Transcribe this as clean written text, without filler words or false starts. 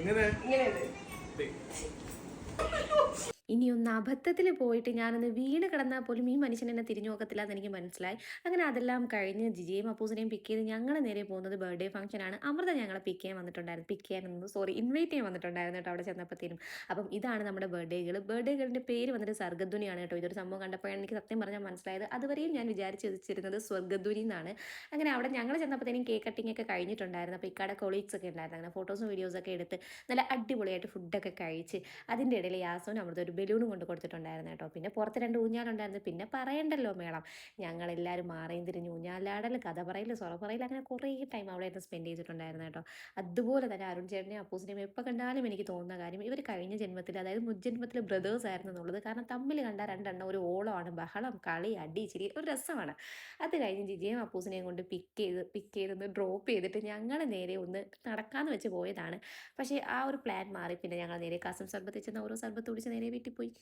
എങ്ങനെ ഇനിയൊന്ന് അബദ്ധത്തിൽ പോയിട്ട് ഞാനൊന്ന് വീണ് കിടന്നാൽ പോലും ഈ മനുഷ്യൻ എന്നെ തിരിഞ്ഞു നോക്കത്തില്ല എന്ന് എനിക്ക് മനസ്സിലായി. അങ്ങനെ അതെല്ലാം കഴിഞ്ഞ് ജിജിയെയും അപ്പൂസിനെയും പിക്ക് ചെയ്ത് ഞങ്ങൾ നേരെ പോകുന്നത് ബർത്ത്ഡേ ഫംഗ്ഷനാണ്. അമൃത ഞങ്ങളെ പിക്ക് ചെയ്യാൻ വന്നിട്ടുണ്ടായിരുന്നു. പിക്ക് ചെയ്യാനൊന്നും സോറി ഇൻവൈറ്റ് ചെയ്യാൻ വന്നിട്ടുണ്ടായിരുന്നു കേട്ടോ അവിടെ ചെന്നപ്പോഴത്തേനും. അപ്പം ഇതാണ് നമ്മുടെ ബർത്ത്ഡേ ഗേൾ. ബർത്ത്ഡേ ഗേളിൻ്റെ പേര് വന്നിട്ട് സർഗ്ഗധ്വനിയാണ് കേട്ടോ. ഇതൊരു സംഭവം കണ്ടപ്പോഴാണ് എനിക്ക് സത്യം പറഞ്ഞാൽ മനസ്സിലായത്. അതുവരെയും ഞാൻ വിചാരിച്ച് വെച്ചിരുന്നത് സ്വർഗ്ഗധ്വനി എന്നാണ്. അങ്ങനെ അവിടെ ഞങ്ങൾ ചെന്നപ്പോഴത്തേനും കേക്ക് കട്ടിംഗ് ഒക്കെ കഴിഞ്ഞിട്ടുണ്ടായിരുന്നു. അപ്പോൾ ഇക്കാടെ കൊളീഗ്സ് ഒക്കെ ഉണ്ടായിരുന്നു. അങ്ങനെ ഫോട്ടോസും വീഡിയോസൊക്കെ എടുത്ത് നല്ല അടിപൊളിയായിട്ട് ഫുഡൊക്കെ കഴിച്ച് അതിൻ്റെ ഇടയിൽ യാസോനും അമൃത ഒരു ബലൂണും കൊണ്ട് കൊടുത്തിട്ടുണ്ടായിരുന്നു കേട്ടോ. പിന്നെ പുറത്ത് 2 ഊഞ്ഞാലുണ്ടായിരുന്നു. പിന്നെ പറയണ്ടല്ലോ മേളം. ഞങ്ങളെല്ലാവരും മാറിയും തിരിഞ്ഞ് ഊഞ്ഞാലാടൽ, കഥ പറയൽ, സൊറ പറയൽ, അങ്ങനെ കുറേ ടൈം അവിടെ ആയിരുന്നു സ്പെൻഡ് ചെയ്തിട്ടുണ്ടായിരുന്നു കേട്ടോ. അതുപോലെ തന്നെ അരുൺ ചേട്ടനെയും അപ്പൂസിനെയും എപ്പോൾ കണ്ടാലും എനിക്ക് തോന്നുന്ന കാര്യം ഇവർ കഴിഞ്ഞ ജന്മത്തിൽ, അതായത് മുജ്ജന്മത്തിൽ ബ്രദേഴ്സ് ആയിരുന്നു എന്നുള്ളത്. കാരണം തമ്മിൽ കണ്ട രണ്ടെണ്ണം ഒരു ഓളമാണ്, ബഹളം, കളി, അടി, ചിരി, ഒരു രസമാണ്. അത് കഴിഞ്ഞ് ജിജിയും അപ്പൂസിനെയും കൊണ്ട് പിക്ക് ചെയ്തൊന്ന് ഡ്രോപ്പ് ചെയ്തിട്ട് ഞങ്ങൾ നേരെ ഒന്ന് നടക്കാമെന്ന് വെച്ച് പോയതാണ്. പക്ഷേ ആ ഒരു പ്ലാൻ മാറി. പിന്നെ ഞങ്ങൾ നേരെ കാസം സർബത്തിൽ ചെന്ന് ഓരോ സർബത്ത് കുടിച്ച് നേരെ വീട്ടിൽ പോയി.